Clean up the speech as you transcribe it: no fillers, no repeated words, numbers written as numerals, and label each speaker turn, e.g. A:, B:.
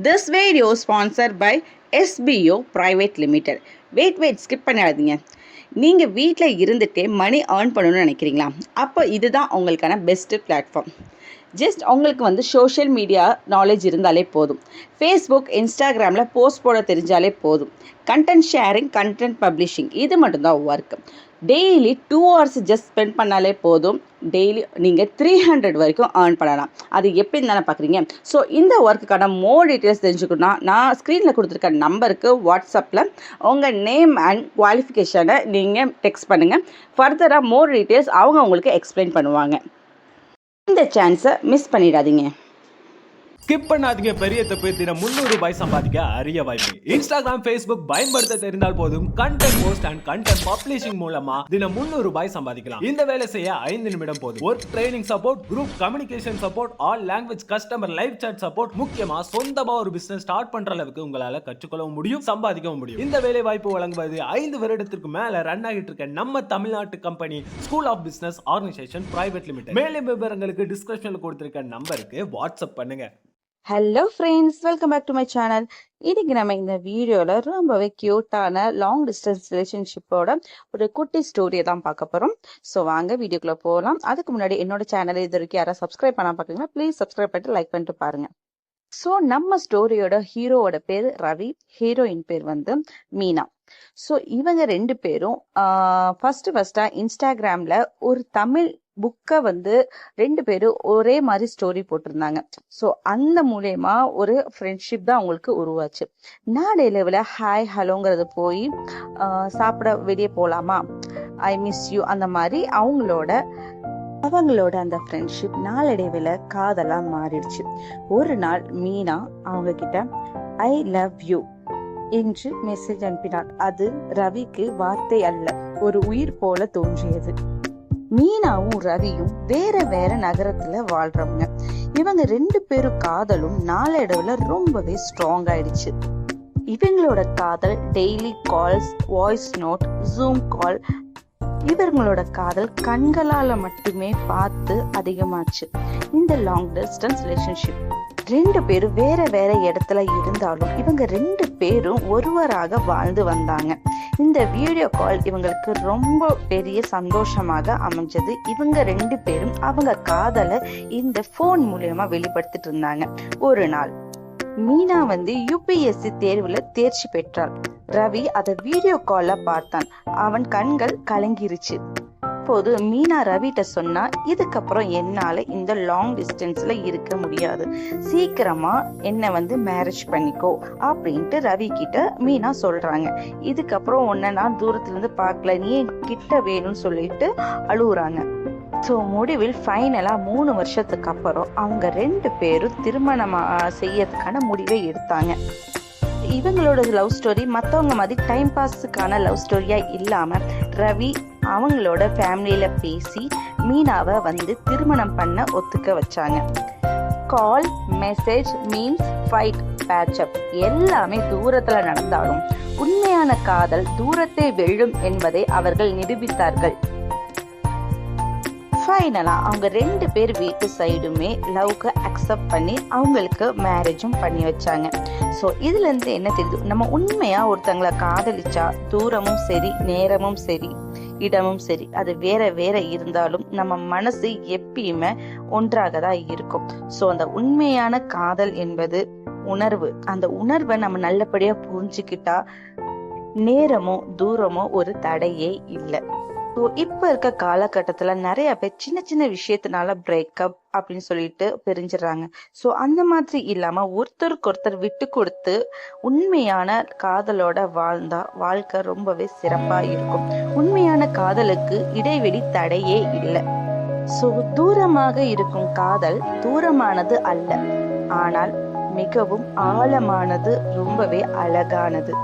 A: This video is sponsored by SBO Private Limited. Wait, skip பண்ணாதீங்க. நீங்கள் வீட்டில் இருந்துகிட்டே மணி ஏர்ன் பண்ணணும்னு நினைக்கிறீங்களா? அப்போ இதுதான் உங்களுக்கான பெஸ்ட்டு பிளாட்ஃபார்ம். ஜஸ்ட் உங்களுக்கு சோஷியல் மீடியா நாலேஜ் இருந்தாலே போதும். ஃபேஸ்புக், இன்ஸ்டாகிராமில் போஸ்ட் போட தெரிஞ்சாலே போதும். கண்டென்ட் ஷேரிங், கண்டென்ட் பப்ளிஷிங் இது மட்டும்தான் work. Daily 2 hours just spend பண்ணாலே போதும். டெய்லி நீங்கள் 300 வரைக்கும் ஏர்ன் பண்ணலாம். அது எப்படின்னு தானே பார்க்குறீங்க. ஸோ இந்த ஒர்க்குக்கான மோர் டீட்டெயில்ஸ் தெரிஞ்சுக்கணும்னா நான் ஸ்க்ரீனில் கொடுத்துருக்க நம்பருக்கு வாட்ஸ்அப்பில் உங்கள் நேம் அண்ட் குவாலிஃபிகேஷனை நீங்கள் டெக்ஸ்ட் பண்ணுங்கள். ஃபர்தராக மோர் டீட்டெயில்ஸ் அவங்க உங்களுக்கு எக்ஸ்பிளைன் பண்ணுவாங்க. இந்த சான்ஸை மிஸ் பண்ணிடாதீங்க.
B: ஸ்கிப் பண்ணாதீங்க. பெரிய தப்பு. தினம் 300 ரூபாய் சம்பாதிக்க அரிய வாய்ப்பு. இன்ஸ்டாகிராம், ஃபேஸ்புக் பயன்படுத்த தெரிந்தால் போதும். Content post and content publishing மூலமா தினம் 300 ரூபாய் சம்பாதிக்கலாம். இந்த வேலை செய்ய 5 நிமிடம் போதும். Work training support, group communication support, all language customer live chat support, முக்கியமா சொந்தமா ஒரு பிசினஸ் ஸ்டார்ட் பண்ற அளவுக்கு உங்களால கற்றுக்கொள்ளவும் முடியும், சம்பாதிக்கவும் முடியும். இந்த வேலை வாய்ப்பு வழங்குவது 5 வருடத்திற்கு மேல ரன் ஆகிட்டு இருக்க நம்ம தமிழ்நாட்டு company school of business organisation private limited. மேலும் விவரங்களுக்கு டிஸ்கிரிப்ஷன்ல கொடுத்திருக்க நம்பருக்கு வாட்ஸ்அப் பண்ணுங்க.
A: Hello friends, welcome back to my channel. இன்னைக்கு நம்ம இந்த வீடியோவில் ரொம்பவே க்யூட்டான லாங் டிஸ்டன்ஸ் ரிலேஷன்ஷிப்போட ஒரு குட்டி ஸ்டோரியை தான் பார்க்க போகிறோம். ஸோ வாங்க வீடியோக்குள்ளே போகலாம். அதுக்கு முன்னாடி என்னோட சேனல் இது வரைக்கும் யாராவது சப்ஸ்கிரைப் பண்ணால் பார்க்குறீங்கன்னா ப்ளீஸ் சப்ஸ்கிரைப் பண்ணிட்டு லைக் பண்ணிட்டு பாருங்க. ஸோ நம்ம ஸ்டோரியோட ஹீரோவோட பேர் ரவி, ஹீரோயின் பேர் மீனா. ஸோ இவங்க 2 பேரும் ஃபர்ஸ்டா இன்ஸ்டாகிராமில் ஒரு தமிழ் புக்கை 2 பேரும் ஒரே மாதிரி ஸ்டோரி போட்டிருந்தாங்க. ஸோ அந்த மூலயமா ஒரு ஃப்ரெண்ட்ஷிப் தான் அவங்களுக்கு உருவாச்சு. நாளடைவில் ஹாய் ஹலோங்கிறது போய் சாப்பிட வெளியே போகலாமா, ஐ மிஸ் யூ, அந்த மாதிரி அவங்களோட அந்த ஃப்ரெண்ட்ஷிப் நாளடைவில் காதலா மாறிடுச்சு. ஒரு நாள் மீனா அவங்க கிட்ட ஐ லவ் யூ என்று மெசேஜ் அனுப்பினார். அது ரவிக்கு வார்த்தை அல்ல, ஒரு உயிர் போல தோன்றியது. மீனாவும் ரவியும் வேற நகரத்துல வாழ்றவங்க. இவங்க 2 பேரும் காதலும் நாளடைவுல ரொம்பவே ஸ்ட்ராங் ஆயிடுச்சு. இவங்களோட காதல் daily calls, voice note, Zoom call, இவங்களோட காதல் கண்களால மட்டுமே பார்த்து அதிகமாச்சு. இந்த லாங் டிஸ்டன்ஸ் ரிலேஷன்ஷிப் 2 பேரும் வேற இடத்துல இருந்தாலும் இவங்க 2 பேரும் ஒருவராக வாழ்ந்து வந்தாங்க. இந்த வீடியோ கால் இவங்களுக்கு ரொம்ப பெரிய சந்தோஷமாக அமைஞ்சது. இவங்க 2 பேரும் அவங்க காதலை இந்த போன் மூலமா வெளிப்படுத்திட்டு இருந்தாங்க. ஒரு நாள் மீனா UPSC தேர்வுல தேர்ச்சி பெற்றாள். ரவி அதை வீடியோ கால்ல பார்த்தான். அவன் கண்கள் கலங்கிருச்சு. அப்போது மீனா ரவிட்ட சொன்னா, இதுக்கப்புறம் என்னால இந்த லாங் டிஸ்டன்ஸ்ல இருக்க முடியாது, சீக்கிரமா என்ன மேரேஜ் பண்ணிக்கோ அப்படின்ட்டு ரவி கிட்ட மீனா சொல்றாங்க. இதுக்கப்புறம் உன்னை நான் தூரத்துல இருந்து பார்க்கல, நீ கிட்ட வேணும்னு சொல்லிட்டு அழுகுறாங்க. ஸோ முடிவில் ஃபைனலா 3 வருஷத்துக்கு அப்புறம் அவங்க 2 பேரும் திருமணம் செய்யறதுக்கான முடிவை எடுத்தாங்க. இவங்களோட லவ் ஸ்டோரி மற்றவங்க மாதிரி டைம் பாஸுக்கான லவ் ஸ்டோரியா இல்லாம ரவி அவங்களோட ஃபேமிலியில பேசி மீனாவை திருமணம் பண்ண ஒத்துக்க வச்சாங்க. கால், மெசேஜ், மீம்ஸ், ஃபைட், பேட்சப் எல்லாமே தூரத்துல நடந்தாலும் உண்மையான காதல் தூரத்தை வெல்லும் என்பதை அவர்கள் நிரூபித்தார்கள். ஃபைனலா அவங்க 2 பேர் வீட்டு சைடுமே லவ்க்கு அக்செப்ட் பண்ணி அவங்களுக்கு மேரேஜும் பண்ணி வச்சாங்க. ஸோ இதுல இருந்து என்ன தெரியுது, நம்ம உண்மையா ஒருத்தங்களை காதலிச்சா தூரமும் சரி, நேரமும் சரி, இடமும் சரி, அது வேற இருந்தாலும் நம்ம மனசு எப்பயுமே ஒன்றாக தான் இருக்கும். ஸோ அந்த உண்மையான காதல் என்பது உணர்வு. அந்த உணர்வை நம்ம நல்லபடியா புரிஞ்சுக்கிட்டா நேரமோ தூரமோ ஒரு தடையே இல்லை. இப்ப இருக்க காலகட்டத்துல நிறைய பேர் சின்ன விஷயத்தினால பிரேக்கப் அப்படின்னு சொல்லிட்டு பிரிஞ்சிடறாங்க. ஸோ அந்த மாதிரி இல்லாம ஒருத்தருக்கு ஒருத்தர் விட்டு கொடுத்து உண்மையான காதலோட வாழ்ந்தா வாழ்க்கை ரொம்பவே சிறப்பா இருக்கும். உண்மையான காதலுக்கு இடைவெளி தடையே இல்லை. ஸோ தூரமாக இருக்கும் காதல் தூரமானது அல்ல, ஆனால் மிகவும் ஆழமானது, ரொம்பவே அழகானது.